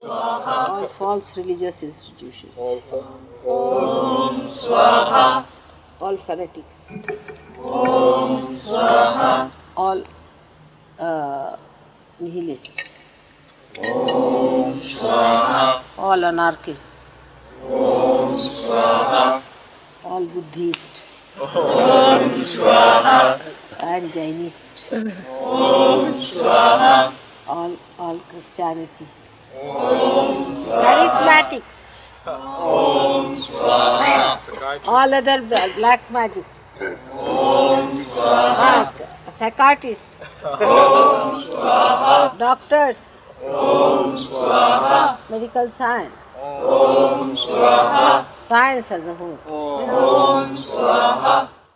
all false religious institutions, all fanatics, all nihilists, all anarchists, all Buddhists and Jainists, all Christianity, charismatics, all other black magic, psychiatrists, doctors, medical science, science as a whole.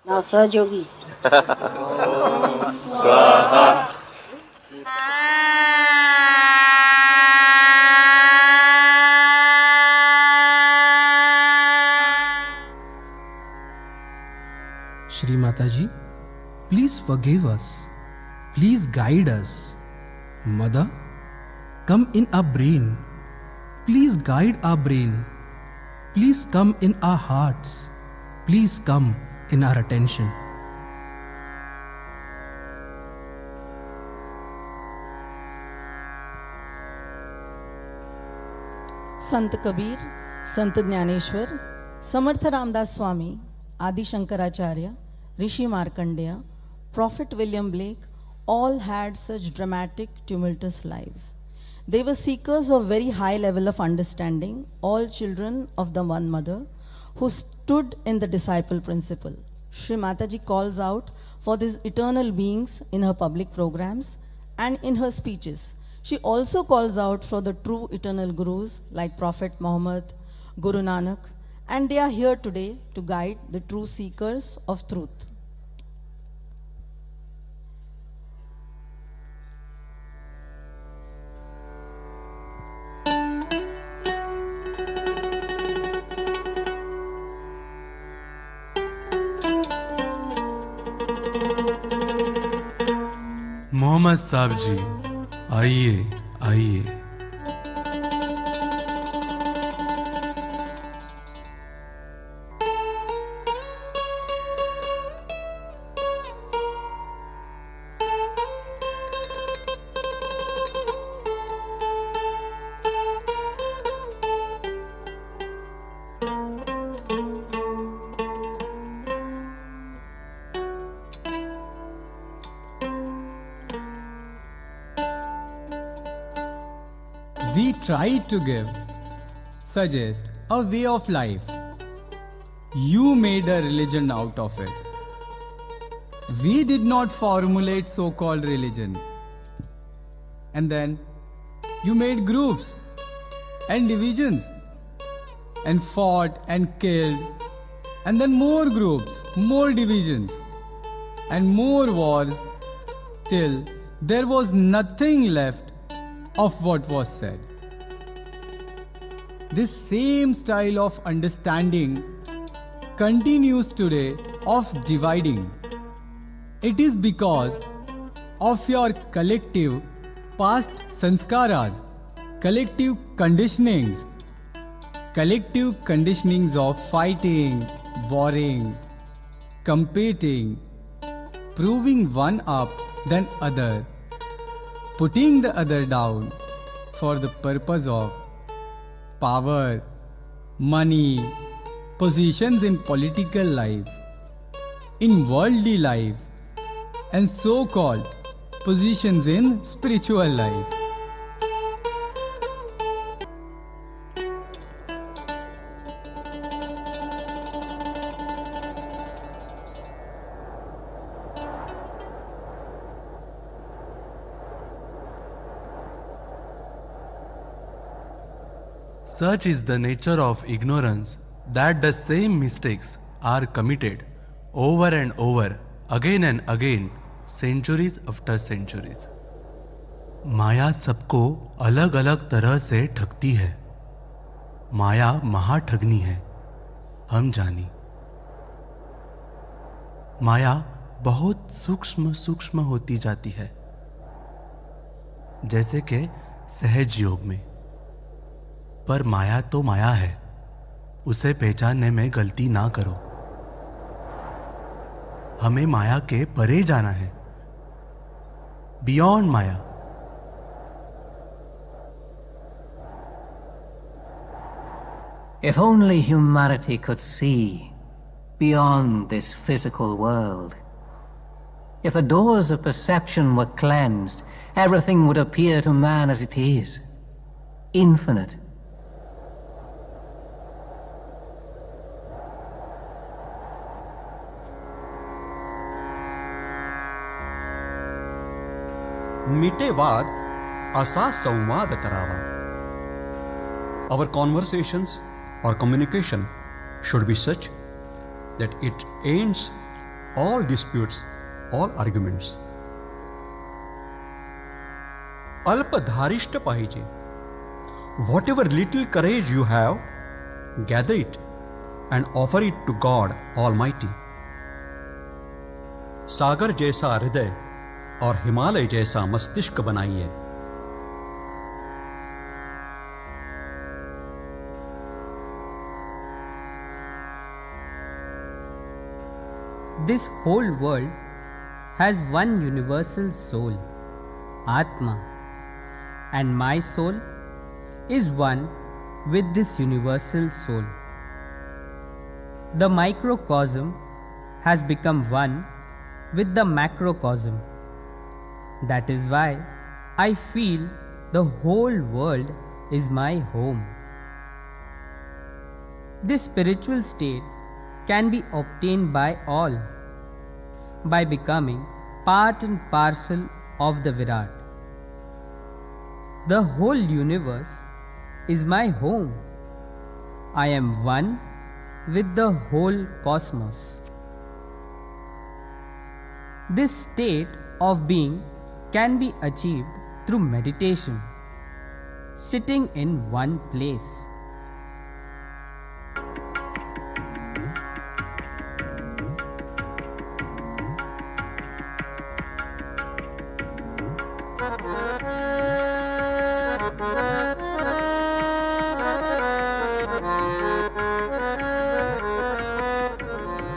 Now, Sir Yogis. Shri Mataji, please forgive us. Please guide us. Mother, come in our brain. Please guide our brain. Please come in our hearts. Please come in our attention. Sant Kabir, Sant Dnyaneshwar, Samarth Ramdas Swami, Adi Shankaracharya, Rishi Markandeya, Prophet William Blake, all had such dramatic, tumultuous lives. They were seekers of very high level of understanding, all children of the one mother, who stood in the disciple principle. Shri Mataji calls out for these eternal beings in her public programs and in her speeches. She also calls out for the true eternal gurus like Prophet Muhammad, Guru Nanak, and they are here today to guide the true seekers of truth. Mohammad साहब जी, आइए आइए। We tried to suggest a way of life. You made a religion out of it. We did not formulate so-called religion. And then you made groups and divisions and fought and killed, and then more groups, more divisions and more wars, till there was nothing left of what was said. This same style of understanding continues today of dividing. It is because of your collective past sanskaras, collective conditionings of fighting, warring, competing, proving one up than other, putting the other down for the purpose of power, money, positions in political life, in worldly life, and so-called positions in spiritual life. Such is the nature of ignorance that the same mistakes are committed over and over, again and again, centuries after centuries. माया सबको अलग अलग तरह से ठगती है। माया महाठगनी है, हम जानी। माया बहुत सूक्ष्म सूक्ष्म होती जाती है, जैसे कि सहज योग में पर माया तो माया है, उसे पहचानने में गलती ना करो। हमें माया के परे जाना है, beyond Maya. If only humanity could see beyond this physical world. If the doors of perception were cleansed, everything would appear to man as it is, infinite. मिटे वाद असा संवाद करावा. Our conversations or communication should be such that it ends all disputes, all arguments. अल्पधारिष्ट पाहिजे. Whatever little courage you have, gather it and offer it to God Almighty. सागर जैसा हृदय और हिमालय जैसा मस्तिष्क बनाइए. This whole world has one universal soul, Atma, and my soul is one with this universal soul. The microcosm has become one with the macrocosm. That is why I feel the whole world is my home. This spiritual state can be obtained by all by becoming part and parcel of the Virat. The whole universe is my home. I am one with the whole cosmos. This state of being can be achieved through meditation, sitting in one place.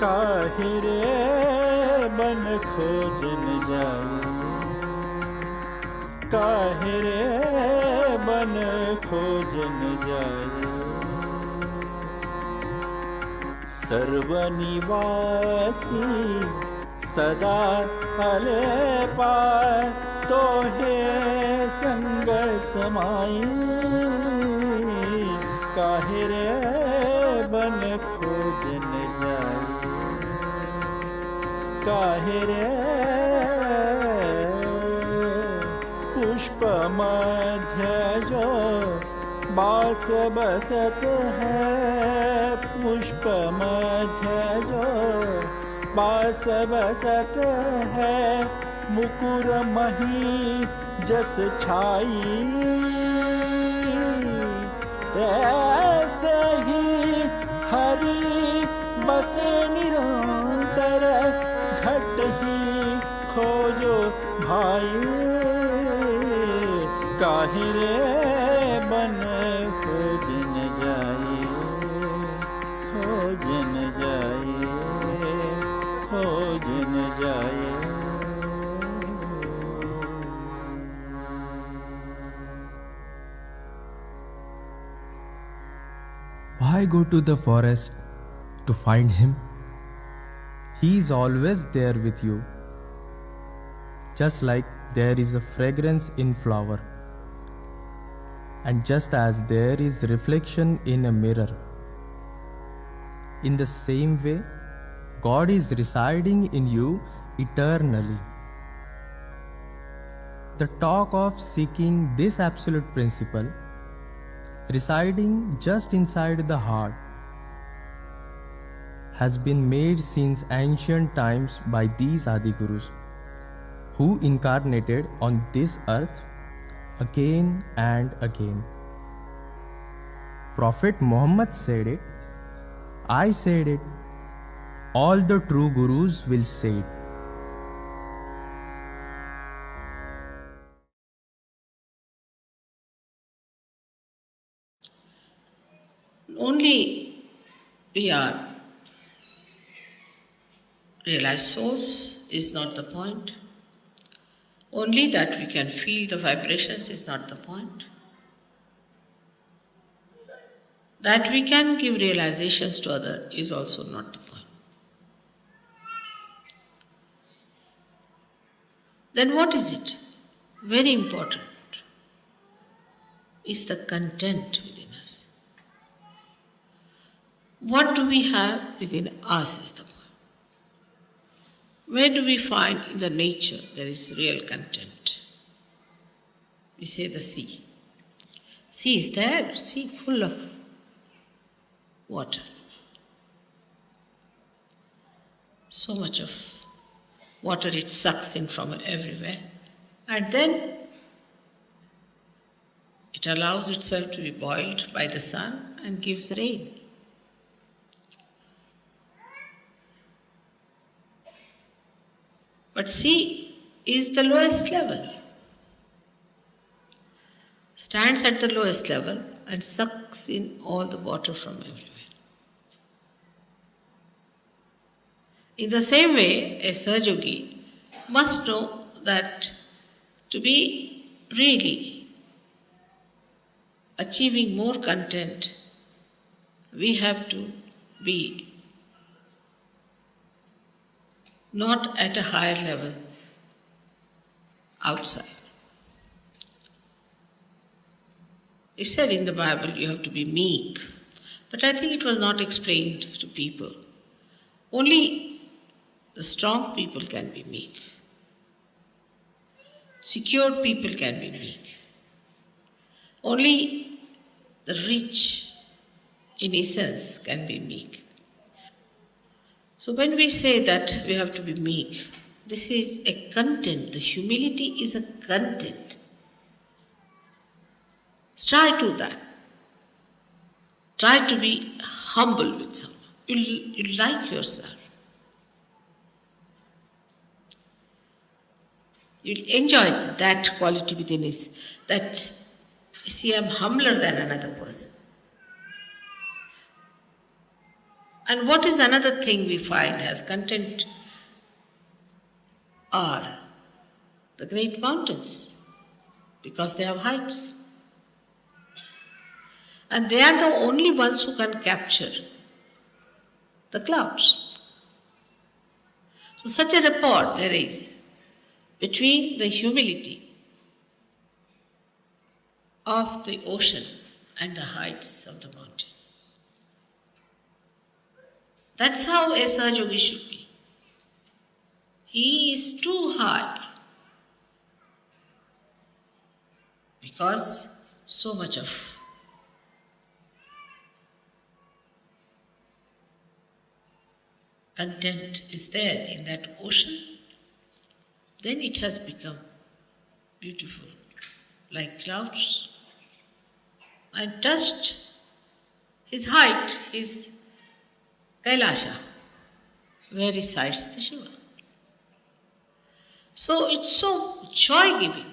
काहिरे बन खोजन जाऊं, काहिरे बन खोजन जाऊं, सर्वनिवासी सदा अले पाए तो हे संग समाई. काहिरे बन खोजन जाऊं, काहिरे पुष्प मध्य जो बास बसत है, पुष्प मध्य जो बास बसत है, मुकुर मही जस छाई. ऐसे ही हरि बसे निरंतर, घट ही खोजो भाई. काहिरे बन खोजन जाए, खोजन जाए, खोजन जाए. Why go to the forest to find him? He is always there with you. Just like there is a fragrance in flower, and just as there is reflection in a mirror, in the same way, God is residing in you eternally. The talk of seeking this absolute principle, residing just inside the heart, has been made since ancient times by these Adi Gurus, who incarnated on this earth again and again. Prophet Muhammad said it, I said it, all the true Gurus will say it. Only we are realized souls is not the point. Only that we can feel the vibrations is not the point. That we can give realizations to others is also not the point. Then what is it? Very important is the content within us. What do we have within us is the point. Where do we find in the nature there is real content? We say the sea. Sea is there, sea full of water. So much of water it sucks in from everywhere. And then it allows itself to be boiled by the sun and gives rain. But sea is the lowest level, stands at the lowest level and sucks in all the water from everywhere. In the same way, a Sahaja must know that to be really achieving more content, we have to be not at a higher level outside. It said in the Bible you have to be meek, but I think it was not explained to people. Only the strong people can be meek. Secure people can be meek. Only the rich, in essence, can be meek. So when we say that we have to be meek, this is a content. The humility is a content. Try to that. Try to be humble with someone. You'll like yourself. You'll enjoy that quality within us, that, you see, I'm humbler than another person. And what is another thing we find as content are the great mountains, because they have heights. And they are the only ones who can capture the clouds. So such a rapport there is between the humility of the ocean and the heights of the mountain. That's how a Sahaja should be. He is too high because so much of content is there in that ocean. Then it has become beautiful, like clouds, and touched his height, his Kailasha, where resides the Shiva. So it's so joy-giving